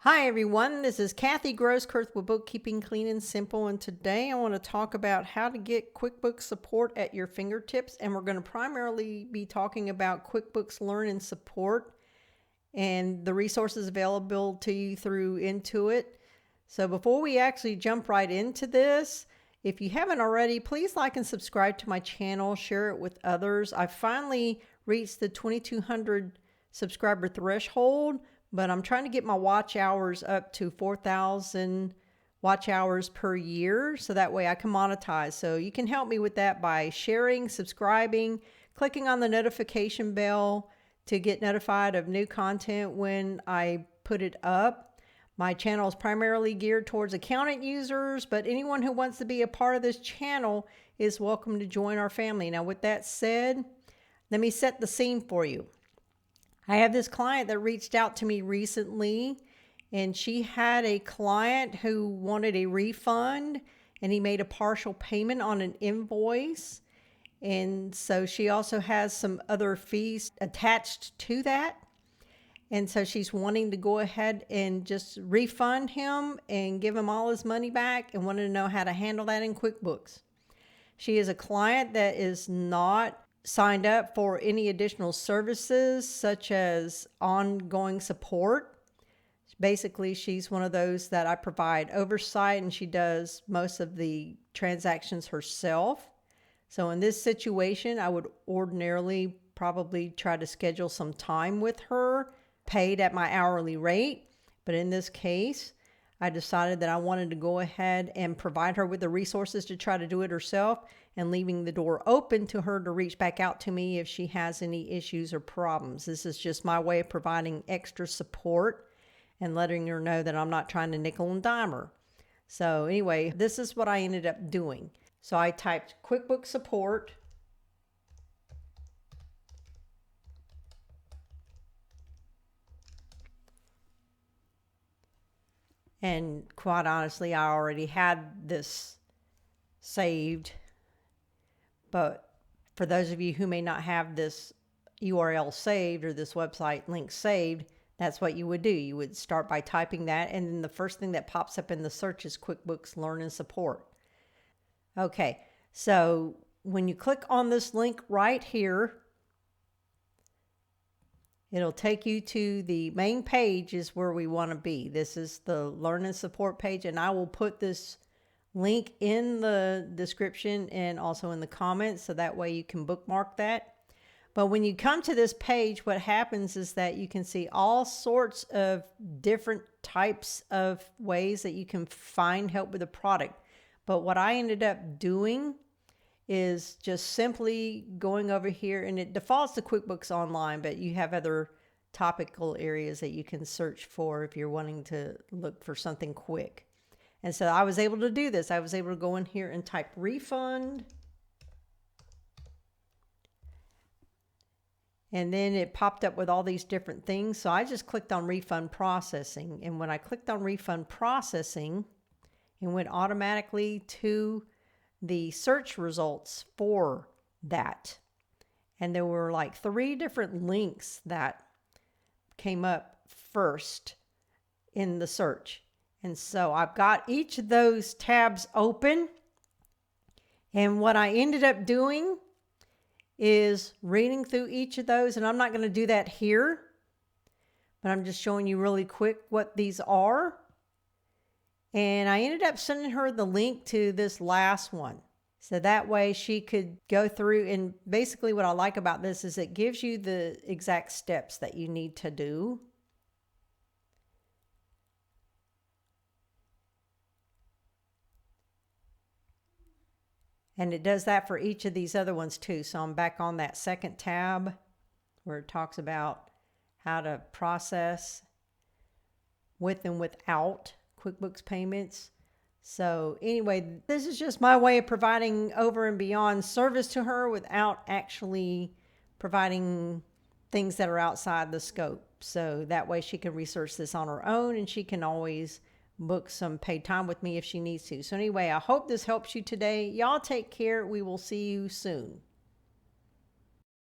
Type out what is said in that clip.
Hi everyone, this is Kathy Grosskirth with Bookkeeping Clean and Simple, and today I want to talk about how to get QuickBooks support at your fingertips, and we're going to primarily be talking about QuickBooks Learn and Support and the resources available to you through Intuit. So before we actually jump right into this, if you haven't already, please like and subscribe to my channel, share it with others. I finally reached the 2,200 subscriber threshold, but I'm trying to get my watch hours up to 4,000 watch hours per year, so that way I can monetize. So you can help me with that by sharing, subscribing, clicking on the notification bell to get notified of new content when I put it up. My channel is primarily geared towards accountant users, but anyone who wants to be a part of this channel is welcome to join our family. Now, with that said, let me set the scene for you. I have this client that reached out to me recently, and she had a client who wanted a refund, and he made a partial payment on an invoice. And so she also has some other fees attached to that. And so she's wanting to go ahead and just refund him and give him all his money back, and wanted to know how to handle that in QuickBooks. She is a client that is not signed up for any additional services such as ongoing support. Basically, she's one of those that I provide oversight, and she does most of the transactions herself. So in this situation, I would ordinarily probably try to schedule some time with her, paid at my hourly rate. But in this case, I decided that I wanted to go ahead and provide her with the resources to try to do it herself, and leaving the door open to her to reach back out to me if she has any issues or problems. This is just my way of providing extra support and letting her know that I'm not trying to nickel and dime her. So anyway, this is what I ended up doing. So I typed QuickBooks support, and quite honestly, I already had this saved. But for those of you who may not have this URL saved or this website link saved, that's what you would do. You would start by typing that, and then the first thing that pops up in the search is QuickBooks Learn and Support. Okay, so when you click on this link right here, it'll take you to the main page is where we want to be. This is the Learn and Support page, and I will put this link in the description and also in the comments, so that way you can bookmark that. But when you come to this page, what happens is that you can see all sorts of different types of ways that you can find help with a product. But what I ended up doing is just simply going over here, and it defaults to QuickBooks Online, but you have other topical areas that you can search for if you're wanting to look for something quick. And so I was able to do this. I was able to go in here and type refund. And then it popped up with all these different things. So I just clicked on refund processing. And when I clicked on refund processing, it went automatically to the search results for that. And there were like 3 different links that came up first in the search. And so I've got each of those tabs open. And what I ended up doing is reading through each of those. And I'm not going to do that here, but I'm just showing you really quick what these are. And I ended up sending her the link to this last one, so that way she could go through. And basically what I like about this is it gives you the exact steps that you need to do. And it does that for each of these other ones too. So I'm back on that second tab where it talks about how to process with and without QuickBooks payments. So anyway, this is just my way of providing over and beyond service to her without actually providing things that are outside the scope. So that way she can research this on her own, and she can always book some paid time with me if she needs to. So anyway, I hope this helps you today. Y'all take care. We will see you soon.